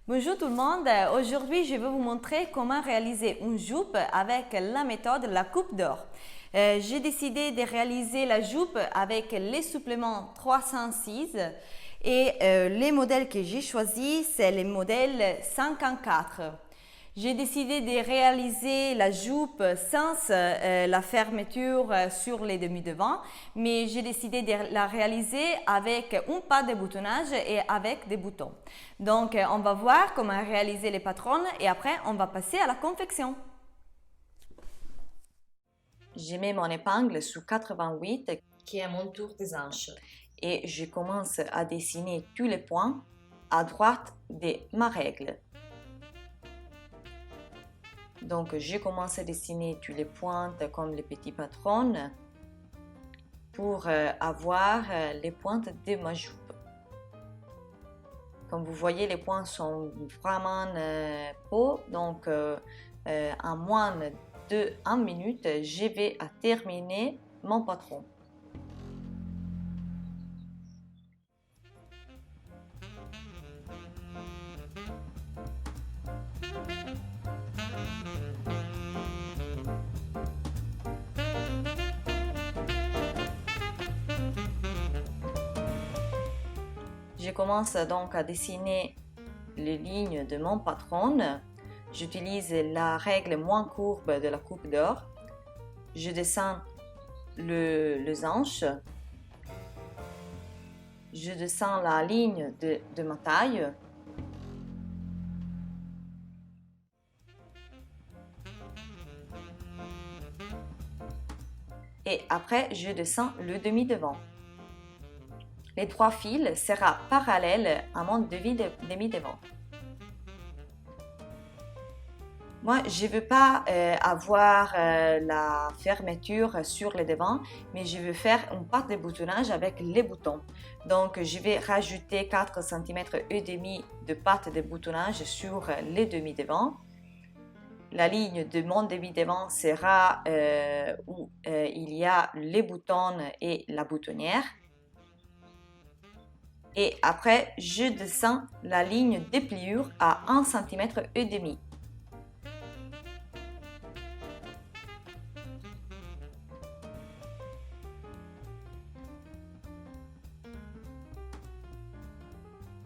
Bonjour tout le monde, aujourd'hui je vais vous montrer comment réaliser une jupe avec la méthode la coupe d'or. J'ai décidé de réaliser la jupe avec les suppléments 306 et les modèles que j'ai choisis c'est les modèles 54. J'ai décidé de réaliser la jupe sans la fermeture sur les demi-devants, mais j'ai décidé de la réaliser avec un pas de boutonnage et avec des boutons. Donc, on va voir comment réaliser les patrons et après, on va passer à la confection. Je mets mon épingle sous 88, qui est mon tour des hanches, et je commence à dessiner tous les points à droite de ma règle. Donc, je commence à dessiner toutes les pointes comme les petits patrons pour avoir les pointes de ma jupe. Comme vous voyez, les points sont vraiment beaux. Donc, en moins de 1 minute, je vais terminer mon patron. Je commence donc à dessiner les lignes de mon patron. J'utilise la règle moins courbe de la coupe d'or. Je descends les hanches. Je descends la ligne de ma taille. Et après, je descends le demi-devant. Les 3 fils seront parallèles à mon demi-devant. Moi, je ne veux pas avoir la fermeture sur le devant, mais je veux faire une patte de boutonnage avec les boutons. Donc, je vais rajouter 4 cm et demi de patte de boutonnage sur les demi-devants. La ligne de mon demi-devant sera où il y a les boutons et la boutonnière. Et après, je descends la ligne de pliure à 1 cm et demi.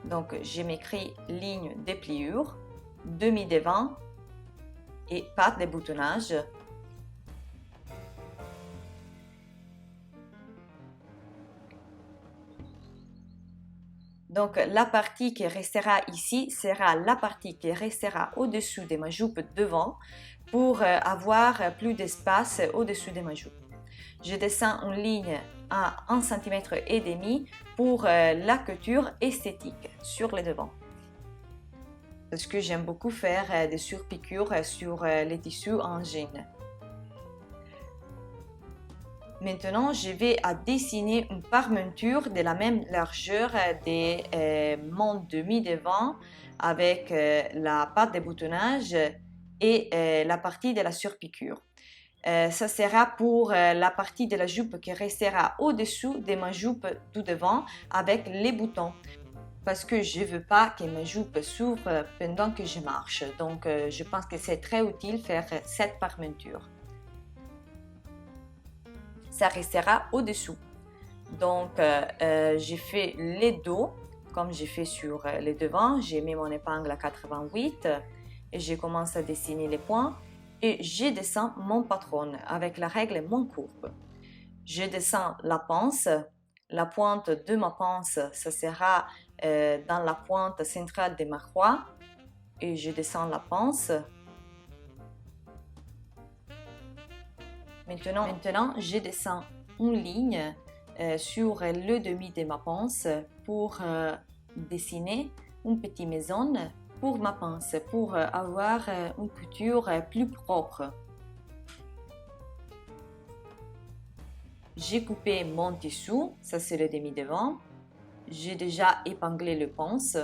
Donc, je m'écris ligne de pliure, demi-devant et patte de boutonnage. Donc, la partie qui restera ici sera la partie qui restera au-dessus de ma jupe devant pour avoir plus d'espace au-dessus de ma jupe. Je descends une ligne à 1 cm et demi pour la couture esthétique sur le devant. Parce que j'aime beaucoup faire des surpiqûres sur les tissus en jean. Maintenant, je vais dessiner une parmenture de la même largeur de mon demi-devant avec la patte de boutonnage et la partie de la surpiqûre. Ça sera pour la partie de la jupe qui restera au-dessous de ma jupe du devant avec les boutons. Parce que je ne veux pas que ma jupe s'ouvre pendant que je marche. Donc, je pense que c'est très utile de faire cette parmenture. Ça restera au-dessous. Donc, j'ai fait les dos, comme j'ai fait sur les devants. J'ai mis mon épingle à 88 et j'ai commencé à dessiner les points. Et je descends mon patron avec la règle moins courbe. Je descends la pince. La pointe de ma pince, ça sera dans la pointe centrale de ma croix. Et je descends la pince. Maintenant, je descends une ligne sur le demi de ma pince pour dessiner une petite maison pour ma pince, pour avoir une couture plus propre. J'ai coupé mon tissu, ça c'est le demi-devant. J'ai déjà épinglé le pince.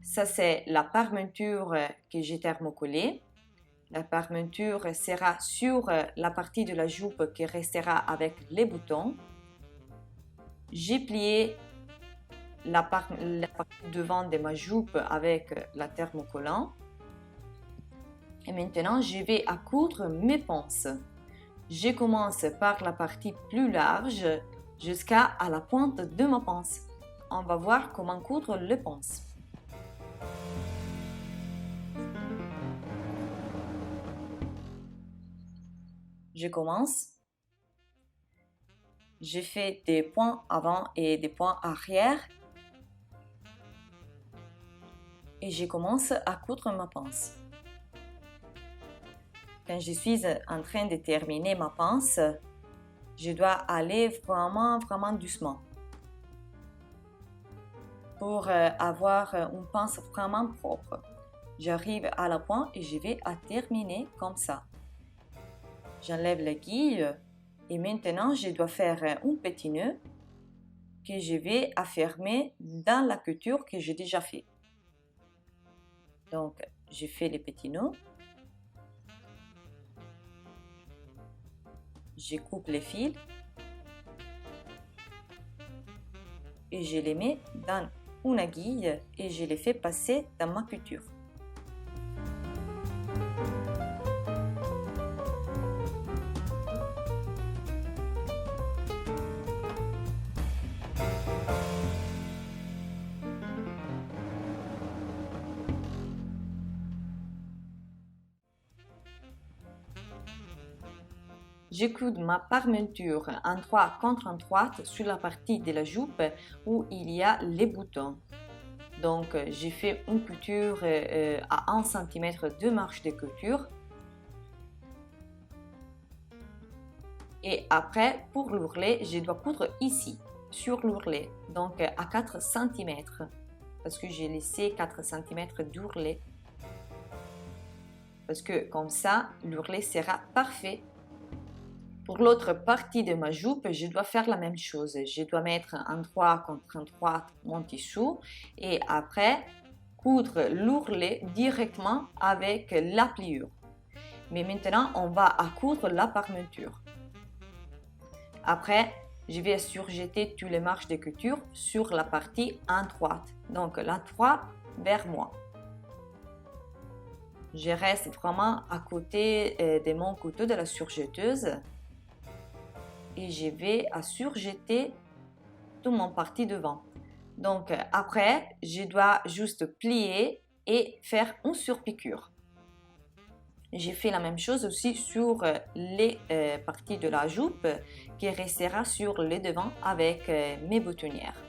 Ça c'est la parmenture que j'ai thermocollée. La parmenture sera sur la partie de la jupe qui restera avec les boutons. J'ai plié la partie devant de ma jupe avec la thermocollant. Et maintenant, je vais à coudre mes panses. Je commence par la partie plus large jusqu'à la pointe de ma panse. On va voir comment coudre le panse. Je commence. Je fais des points avant et des points arrière. Et je commence à coudre ma panse. Quand je suis en train de terminer ma panse, je dois aller vraiment doucement pour avoir une panse vraiment propre. J'arrive à la pointe et je vais à terminer comme ça. J'enlève l'aiguille et maintenant je dois faire un petit nœud que je vais fermer dans la couture que j'ai déjà fait. Donc, je fais les petits nœuds. Je coupe les fils et je les mets dans une aiguille et je les fais passer dans ma couture. Je coude ma parmenture en 3 contre en 3 sur la partie de la jupe où il y a les boutons. Donc, j'ai fait une couture à 1 cm de marge de couture. Et après, pour l'ourlet, je dois coudre ici, sur l'ourlet, donc à 4 cm. Parce que j'ai laissé 4 cm d'ourlet. Parce que comme ça, l'ourlet sera parfait. Pour l'autre partie de ma jupe, je dois faire la même chose. Je dois mettre en 3 contre en 3 mon tissu et après coudre l'ourlet directement avec la pliure. Mais maintenant, on va coudre la parmenture. Après, je vais surjeter toutes les marches de couture sur la partie en droite. Donc, la 3 vers moi. Je reste vraiment à côté de mon couteau de la surjeteuse. Et je vais surjeter tout mon partie devant. Donc après, je dois juste plier et faire une surpiqûre. J'ai fait la même chose aussi sur les parties de la jupe qui restera sur le devant avec mes boutonnières.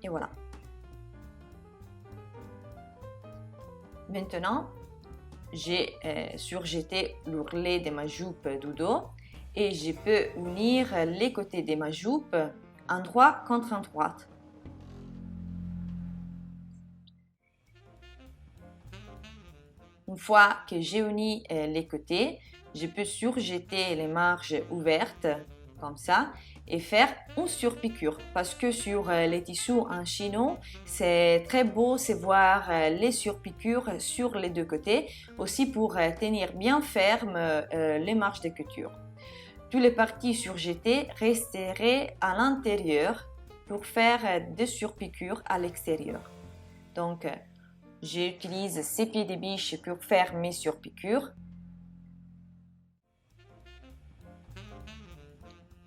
Et voilà. Maintenant, j'ai surjeté l'ourlet de ma jupe du dos et je peux unir les côtés de ma jupe en 3 contre en 3. Une fois que j'ai uni les côtés, je peux surjeter les marges ouvertes comme ça et faire une surpiqûre parce que sur les tissus en chignon, c'est très beau de voir les surpiqûres sur les deux côtés, aussi pour tenir bien ferme les marges de couture. Toutes les parties surjetées resteraient à l'intérieur pour faire des surpiqûres à l'extérieur. Donc, j'utilise ces pieds de biche pour faire mes surpiqûres.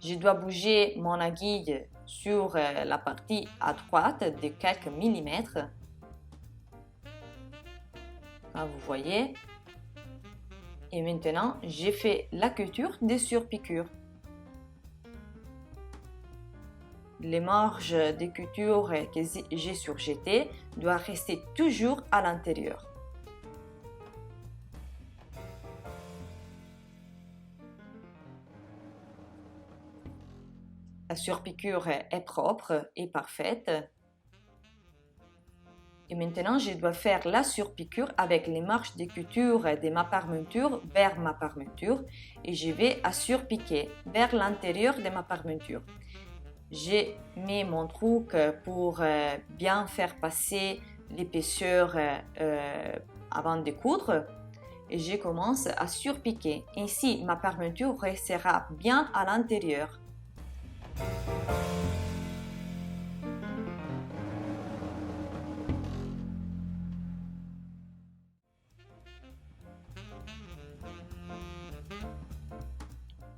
Je dois bouger mon aiguille sur la partie à droite de quelques millimètres. Comme vous voyez. Et maintenant, j'ai fait la couture des surpiqûres. Les marges de couture que j'ai surjetées doivent rester toujours à l'intérieur. La surpiqûre est propre et parfaite. Et maintenant, je dois faire la surpiqûre avec les marges de couture de ma parmenture vers ma parmenture et je vais surpiquer vers l'intérieur de ma parmenture. J'ai mis mon truc pour bien faire passer l'épaisseur avant de coudre et je commence à surpiquer. Ainsi, ma fermeture restera bien à l'intérieur.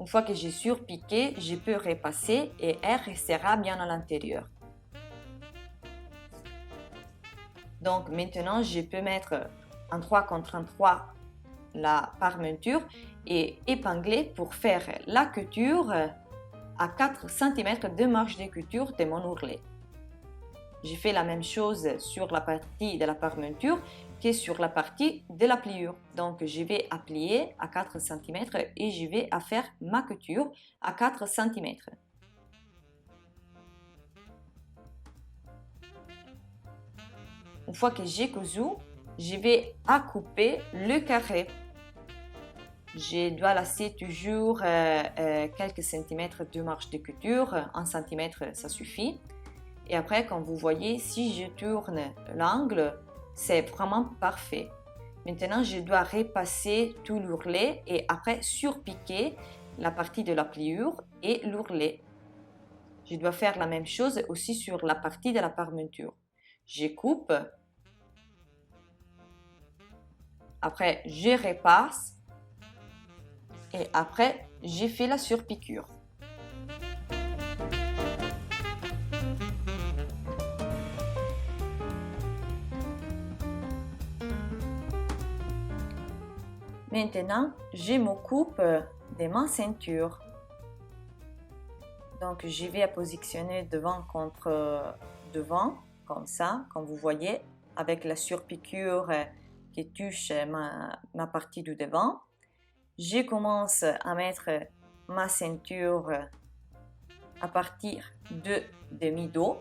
Une fois que j'ai surpiqué, je peux repasser et elle restera bien à l'intérieur. Donc maintenant, je peux mettre en 3 contre 3 la fermeture et épingler pour faire la couture à 4 cm de marge de couture de mon ourlet. J'ai fait la même chose sur la partie de la fermeture que sur la partie de la pliure. Donc je vais applier à 4 cm et je vais faire ma couture à 4 cm. Une fois que j'ai cousu, je vais couper le carré. Je dois laisser toujours quelques centimètres de marge de couture, 1 cm ça suffit. Et après, comme vous voyez, si je tourne l'angle, c'est vraiment parfait. Maintenant, je dois repasser tout l'ourlet et après surpiquer la partie de la pliure et l'ourlet. Je dois faire la même chose aussi sur la partie de la fermeture. Je coupe. Après, je repasse. Et après, j'ai fait la surpiqûre. Maintenant, je m'occupe de ma ceinture. Donc, je vais positionner devant contre devant, comme ça, comme vous voyez, avec la surpiqûre qui touche ma partie du devant. Je commence à mettre ma ceinture à partir de demi-dos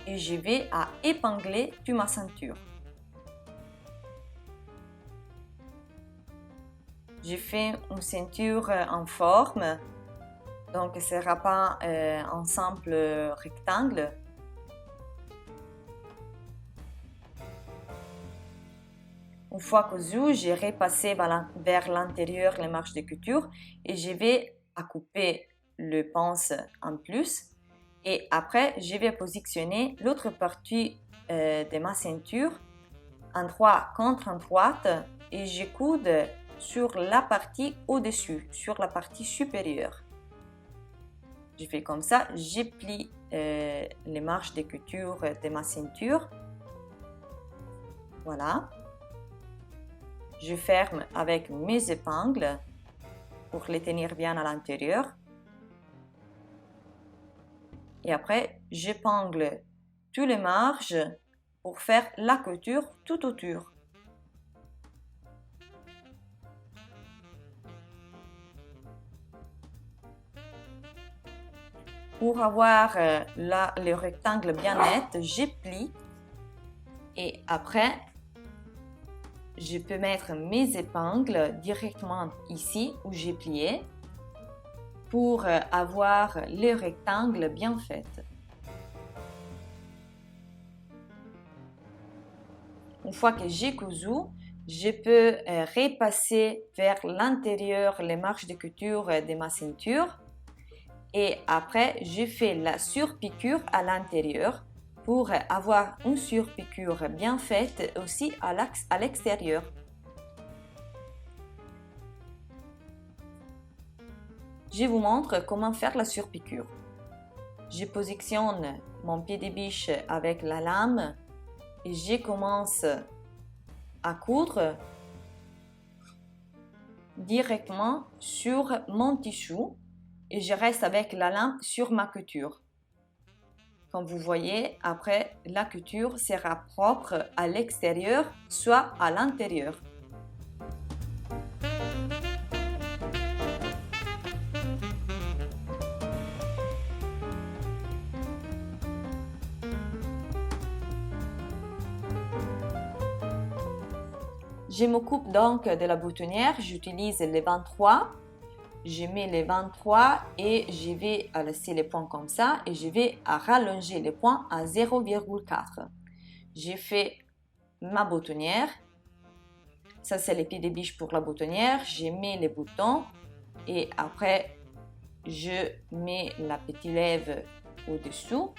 et je vais épingler toute ma ceinture. J'ai fait une ceinture en forme, donc ce ne sera pas un simple rectangle. Une fois cousu, j'ai repassé vers l'intérieur les marges de couture et je vais couper le pince en plus. Et après, je vais positionner l'autre partie de ma ceinture en 3 contre 3 et je coude sur la partie au-dessus, sur la partie supérieure. Je fais comme ça, je plie les marges de couture de ma ceinture. Voilà. Je ferme avec mes épingles pour les tenir bien à l'intérieur. Et après, j'épingle toutes les marges pour faire la couture tout autour. Pour avoir le rectangle bien net, je plie et après, je peux mettre mes épingles directement ici où j'ai plié pour avoir le rectangle bien fait. Une fois que j'ai cousu, je peux repasser vers l'intérieur les marges de couture de ma ceinture et après, je fais la surpiqûre à l'intérieur pour avoir une surpiqûre bien faite aussi à l'extérieur. Je vous montre comment faire la surpiqûre. Je positionne mon pied de biche avec la lame et je commence à coudre directement sur mon tissu et je reste avec la lame sur ma couture. Comme vous voyez, après, la couture sera propre à l'extérieur, soit à l'intérieur. Je m'occupe donc de la boutonnière, j'utilise les 23. Je mets les 23 et je vais laisser les points comme ça et je vais rallonger les points à 0,4. J'ai fait ma boutonnière. Ça, c'est les pieds des biches pour la boutonnière. Je mets les boutons et après, je mets la petite lèvre au-dessous.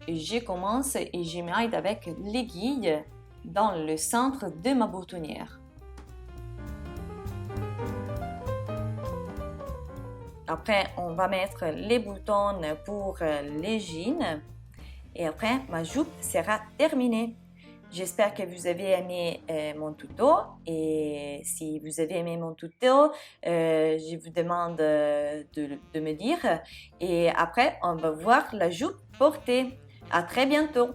Et je commence et je m'aide avec l'aiguille dans le centre de ma boutonnière. Après, on va mettre les boutons pour les jeans. Et après, ma jupe sera terminée. J'espère que vous avez aimé mon tuto. Et si vous avez aimé mon tuto, je vous demande de me dire. Et après, on va voir la jupe portée. À très bientôt!